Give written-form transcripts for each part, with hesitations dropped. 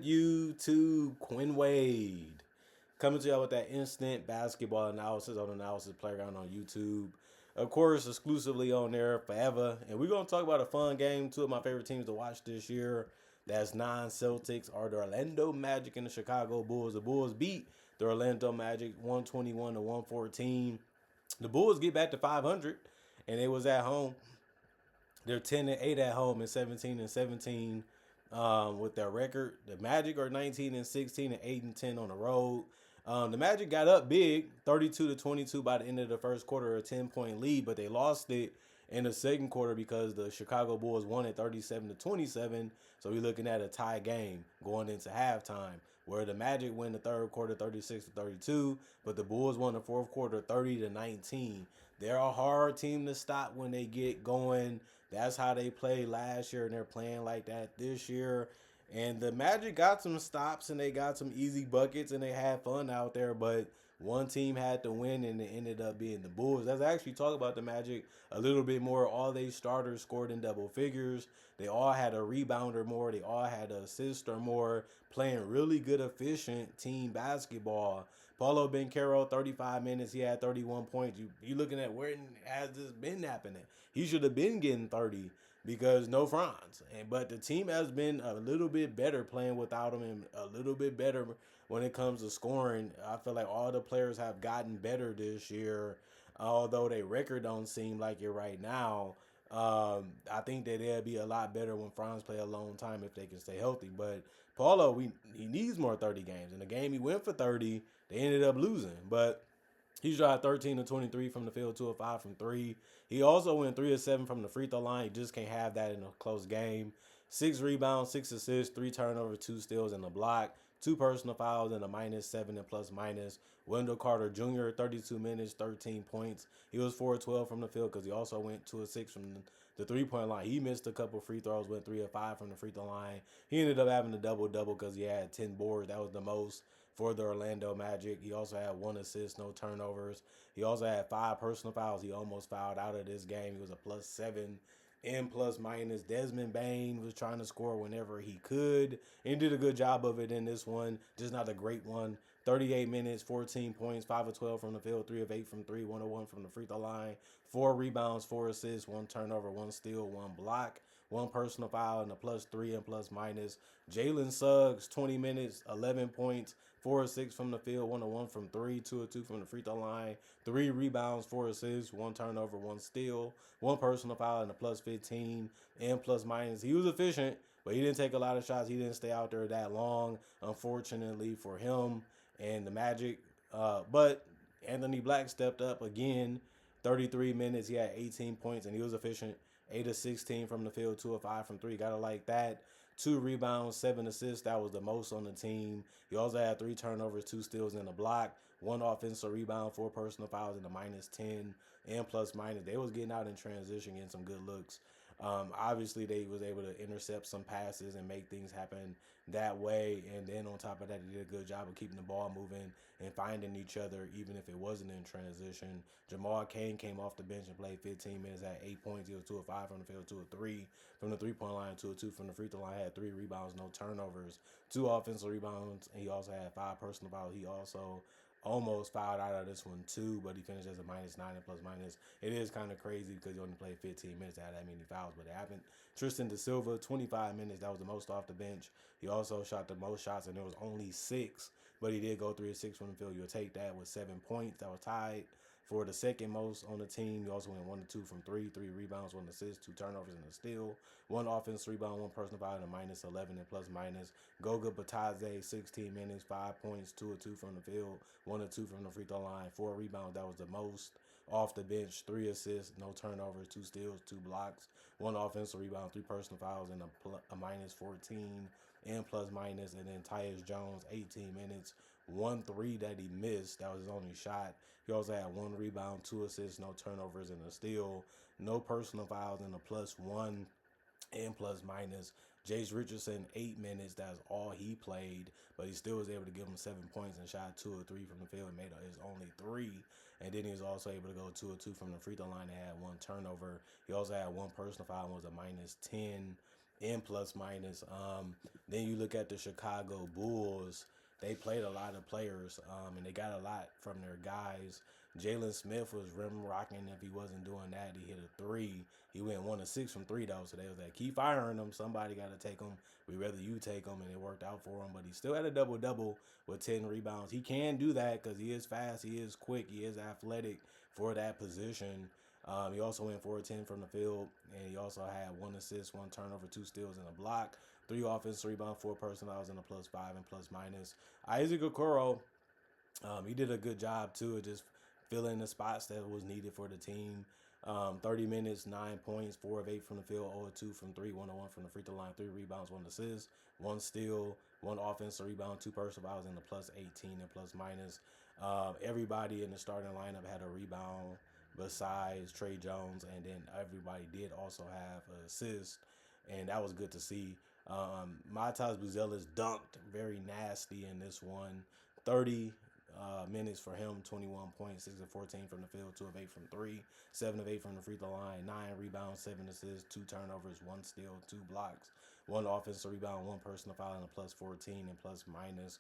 good YouTube? Quinn Wade coming to y'all with that instant basketball analysis on Analysis Playground on YouTube. Of course, exclusively on there forever. And we're going to talk about a fun game. Two of my favorite teams to watch this year. That's non-Celtics are the Orlando Magic and the Chicago Bulls. The Bulls beat the Orlando Magic 121 to 114. The Bulls get back to 500, and it was at home. They're 10-8 at home and 17-17 with their record. The Magic are 19-16 and 8-10 on the road. The Magic got up big, 32-22 by the end of the first quarter, a 10-point lead, but they lost it in the second quarter because the Chicago Bulls won at 37-27. So we're looking at a tie game going into halftime, where the Magic win the third quarter 36-32, but the Bulls won the fourth quarter 30-19. They're a hard team to stop when they get going. That's how they played last year, and they're playing like that this year. And the Magic got some stops and they got some easy buckets and they had fun out there, but one team had to win and it ended up being the Bulls. Let's actually talk about the Magic a little bit more. All they starters scored in double figures. They all had a rebounder more. They all had an assist or more, playing really good, efficient team basketball. Paulo Banchero, 35 minutes. He had 31 points. You looking at where has this been happening? He should have been getting 30 because no Franz. But the team has been a little bit better playing without him and a little bit better when it comes to scoring. I feel like all the players have gotten better this year, although their record don't seem like it right now. I think that they'll be a lot better when Franz play a long time if they can stay healthy. But Paulo, he needs more 30 games. In the game he went for 30, they ended up losing. But he shot 13 of 23 from the field, 2 of 5 from 3. He also went 3 of 7 from the free throw line. You just can't have that in a close game. 6 rebounds, 6 assists, 3 turnovers, 2 steals, and a block. 2 personal fouls and a -7 and plus minus. Wendell Carter Jr., 32 minutes, 13 points. He was 4 of 12 from the field because he also went 2 of 6 from the three-point line. He missed a couple free throws, went 3 of 5 from the free throw line. He ended up having a double-double because he had 10 boards. That was the most for the Orlando Magic. He also had 1 assist, no turnovers. He also had 5 personal fouls. He almost fouled out of this game. He was a +7 and plus minus. Desmond Bain was trying to score whenever he could and did a good job of it in this one. Just not a great one. 38 minutes, 14 points, 5 of 12 from the field, 3 of 8 from 3, 1 of 1 from the free throw line, 4 rebounds, 4 assists, 1 turnover, 1 steal, 1 block, 1 personal foul, and a +3 and plus minus. Jalen Suggs, 20 minutes, 11 points, 4 of 6 from the field, 1 of 1 from 3, 2 of 2 from the free throw line, 3 rebounds, 4 assists, 1 turnover, 1 steal, 1 personal foul, and a +15 and plus minus. He was efficient, but he didn't take a lot of shots. He didn't stay out there that long, unfortunately for him and the Magic. But Anthony Black stepped up again. 33 minutes, he had 18 points, and he was efficient. 8 of 16 from the field, 2 of 5 from 3. Gotta like that. 2 rebounds, 7 assists. That was the most on the team. He also had 3 turnovers, 2 steals, and a block. 1 offensive rebound, 4 personal fouls, and a -10 and plus minus. They was getting out in transition, getting some good looks. Obviously, they was able to intercept some passes and make things happen that way. And then on top of that, they did a good job of keeping the ball moving and finding each other, even if it wasn't in transition. Jamal Cain came off the bench and played 15 minutes, had 8 points. He was 2 of 5 from the field, 2 of 3 from the three-point line, 2 of 2 from the free throw line. Had 3 rebounds, no turnovers, 2 offensive rebounds, and he also had 5 personal fouls. He also almost fouled out of this one too, but he finished as a -9 and plus minus. It is kind of crazy because he only played 15 minutes to have that many fouls, but it happened. Tristan Da Silva, 25 minutes. That was the most off the bench. He also shot the most shots, and there was only 6, but he did go 3 of 6 from the field. You'll take that with 7 points. That was tied for the second most on the team. He also went 1 of 2 from 3, 3 rebounds, 1 assist, 2 turnovers, and a steal. 1 offense rebound, 1 personal foul, and a -11 and plus minus. Goga Batadze, 16 minutes, 5 points, 2 of 2 from the field, 1 of 2 from the free throw line, 4 rebounds. That was the most off the bench. 3 assists, no turnovers, 2 steals, 2 blocks, 1 offensive rebound, 3 personal fouls, and a -14 and plus minus. And then Tyus Jones, 18 minutes, 1 3 that he missed. That was his only shot. He also had 1 rebound, 2 assists, no turnovers, and a steal. No personal fouls, and a +1 and plus minus. Jace Richardson, 8 minutes. That's all he played, but he still was able to give him 7 points and shot 2 or 3 from the field and made his only 3. And then he was also able to go 2 or 2 from the free throw line and had 1 turnover. He also had 1 personal foul and was a -10 in plus minus. Then you look at the Chicago Bulls. They played a lot of players, and they got a lot from their guys. Jalen Smith was rim rocking. If he wasn't doing that, he hit a three. He went 1 of 6 from three though, so they was like, keep firing him. Somebody got to take him. We rather you take him, and it worked out for him. But he still had a double double with 10 rebounds. He can do that because he is fast, he is quick, he is athletic for that position. He also went 4 of 10 from the field, and he also had 1 assist, 1 turnover, 2 steals, and a block. 3 offensive rebounds, 4 personal fouls, and a +5 and plus minus. Isaac Okoro, he did a good job too of just filling the spots that was needed for the team. 30 minutes, 9 points, 4 of 8 from the field, 0 of 2 from 3, 1 of 1 from the free throw line, 3 rebounds, 1 assist, 1 steal, 1 offensive rebound, 2 personal fouls, and a +18 and plus minus. Everybody in the starting lineup had a rebound besides Trey Jones, and then everybody did also have an assist, and that was good to see. Matas Buzelis dunked very nasty in this one. 30 minutes for him, 21 points, 6 of 14 from the field, 2 of 8 from 3, 7 of 8 from the free throw line, 9 rebounds, 7 assists, 2 turnovers, 1 steal, 2 blocks, 1 offensive rebound, 1 personal foul, and a +14 and plus minus.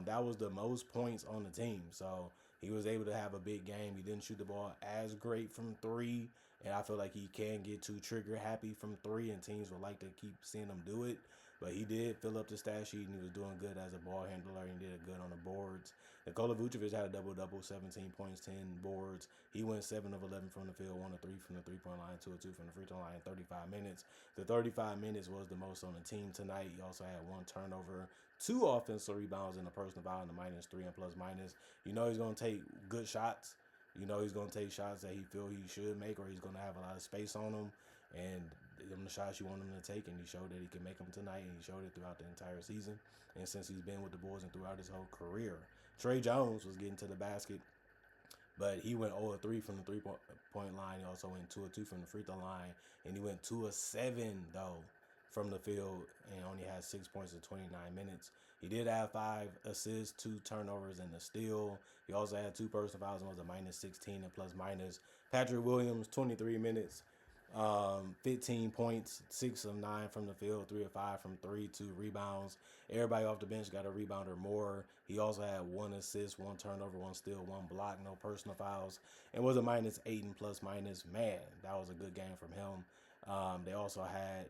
That was the most points on the team. So he was able to have a big game. He didn't shoot the ball as great from three, and I feel like he can get too trigger happy from three, and teams would like to keep seeing him do it. But he did fill up the stat sheet, and he was doing good as a ball handler, and did good on the boards. Nikola Vucevic had a double-double, 17 points, 10 boards. He went 7 of 11 from the field, 1 of 3 from the three-point line, 2 of 2 from the free throw line in 35 minutes. The 35 minutes was the most on the team tonight. He also had 1 turnover, 2 offensive rebounds, and a personal foul in the -3 and plus minus. You know he's going to take good shots. You know he's going to take shots that he feel he should make, or he's going to have a lot of space on him. And them the shots you want him to take, and he showed that he can make them tonight, and he showed it throughout the entire season. And since he's been with the Bulls and throughout his whole career. Trey Jones was getting to the basket, but he went 0 of 3 from the three-point line. He also went 2 of 2 from the free throw line, and he went 2 of 7 though from the field, and only had 6 points in 29 minutes. He did have 5 assists, 2 turnovers, and a steal. He also had 2 personal fouls and was a -16 and plus minus. Patrick Williams, 23 minutes, 15 points, 6 of 9 from the field, 3 of 5 from 3, 2 rebounds. Everybody off the bench got a rebound or more. He also had 1 assist, 1 turnover, 1 steal, 1 block, no personal fouls, and was a -8 and plus minus. Man, that was a good game from him. They also had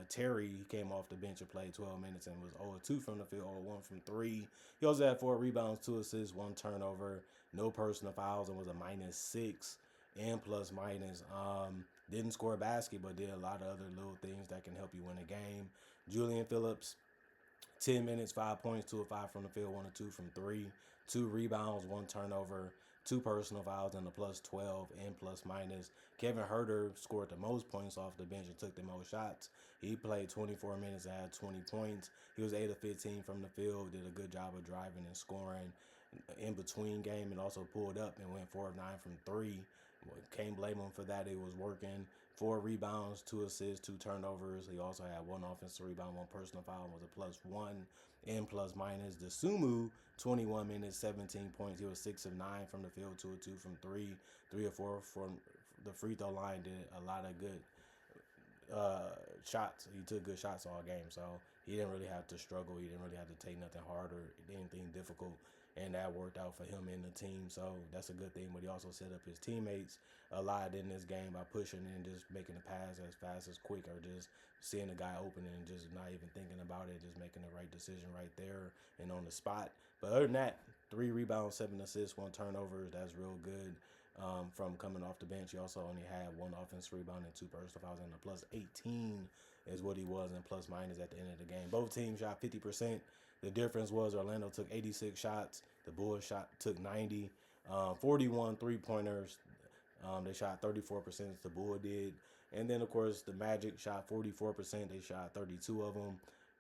Terry. He came off the bench and played 12 minutes and was 0 of 2 from the field, 0 of 1 from 3. He also had 4 rebounds, 2 assists, 1 turnover, no personal fouls, and was a -6 and plus minus. Didn't score a basket, but did a lot of other little things that can help you win a game. Julian Phillips, 10 minutes, 5 points, 2 of 5 from the field, 1 of 2 from 3, 2 rebounds, 1 turnover, 2 personal fouls, and a +12 and plus minus. Kevin Huerter scored the most points off the bench and took the most shots. He played 24 minutes and had 20 points. He was 8 of 15 from the field, did a good job of driving and scoring in between game, and also pulled up and went 4 of 9 from 3. Can't blame him for that. It was working. 4 rebounds, 2 assists, 2 turnovers. He also had 1 offensive rebound, 1 personal foul, was a +1 and plus minus. Dosunmu, 21 minutes, 17 points. He was 6 of 9 from the field, 2 of 2 from 3, 3 of 4 from the free throw line. Did a lot of good shots. He took good shots all game, so he didn't really have to struggle. He didn't really have to take nothing hard or anything difficult, and that worked out for him and the team. So that's a good thing. But he also set up his teammates a lot in this game by pushing and just making the pass as fast as quick, or just seeing the guy open and just not even thinking about it, just making the right decision right there and on the spot. But other than that, 3 rebounds, 7 assists, 1 turnover. That's real good. From coming off the bench, he also only had 1 offensive rebound and 2 personal fouls, and a +18 is what he was in plus minus at the end of the game. Both teams shot 50%. The difference was Orlando took 86 shots. The Bulls took 90. 41 three-pointers. They shot 34%. The Bulls did. And then, of course, the Magic shot 44%. They shot 32 of them.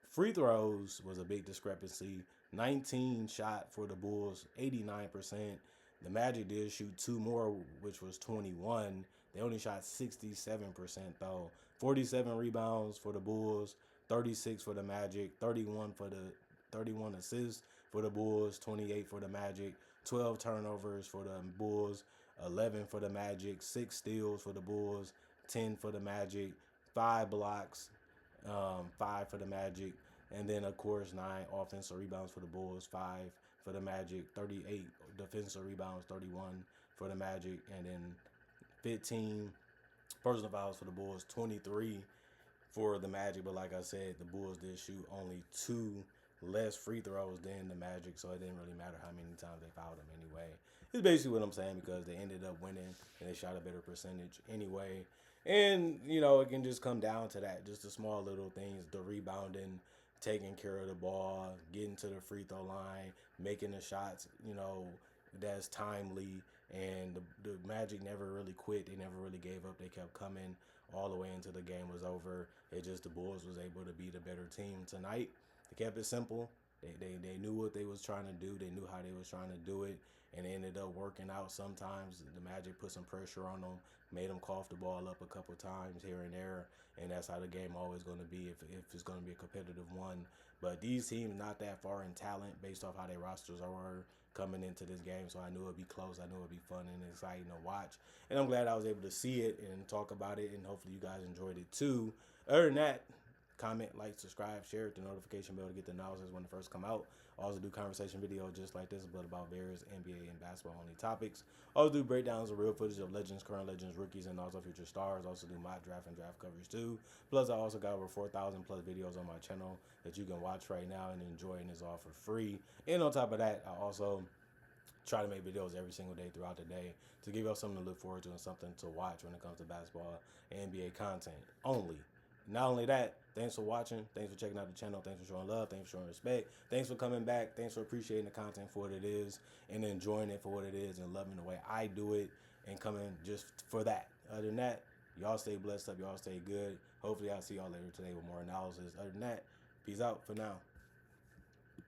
Free throws was a big discrepancy. 19 shot for the Bulls, 89%. The Magic did shoot 2 more, which was 21. They only shot 67% though. 47 rebounds for the Bulls, 36 for the Magic, 31 assists for the Bulls, 28 for the Magic, 12 turnovers for the Bulls, 11 for the Magic, 6 steals for the Bulls, 10 for the Magic, 5 blocks, 5 for the Magic, and then of course 9 offensive rebounds for the Bulls, 5 for the Magic, 38 defensive rebounds, 31 for the Magic, and then 15 personal fouls for the Bulls, 23 for the Magic. But like I said, the Bulls did shoot only 2 less free throws than the Magic, so it didn't really matter how many times they fouled them anyway. It's basically what I'm saying, because they ended up winning and they shot a better percentage anyway. And, it can just come down to that. Just the small little things, the rebounding, taking care of the ball, getting to the free throw line, making the shots, that's timely. And the Magic never really quit. They never really gave up. They kept coming all the way until the game was over. It just, the Bulls was able to be the better team tonight. They kept it simple. They knew what they was trying to do. They knew how they was trying to do it, and it ended up working out. Sometimes the Magic put some pressure on them, made them cough the ball up a couple times here and there, and that's how the game always going to be if it's going to be a competitive one. But these teams not that far in talent based off how their rosters are coming into this game, so I knew it'd be close. I knew it'd be fun and exciting to watch, and I'm glad I was able to see it and talk about it, and hopefully you guys enjoyed it too. Other than that, comment, like, subscribe, share it, the notification bell to get the announcements when it first come out. Also do conversation videos just like this, but about various NBA and basketball only topics. Also do breakdowns of real footage of legends, current legends, rookies, and also future stars. Also do mock draft and draft coverage too. Plus I also got over 4,000 plus videos on my channel that you can watch right now and enjoy, and it's all for free. And on top of that, I also try to make videos every single day throughout the day to give y'all something to look forward to and something to watch when it comes to basketball and NBA content only. Not only that, thanks for watching. Thanks for checking out the channel. Thanks for showing love. Thanks for showing respect. Thanks for coming back. Thanks for appreciating the content for what it is and enjoying it for what it is and loving the way I do it and coming just for that. Other than that, y'all stay blessed up. Y'all stay good. Hopefully I'll see y'all later today with more analysis. Other than that, peace out for now.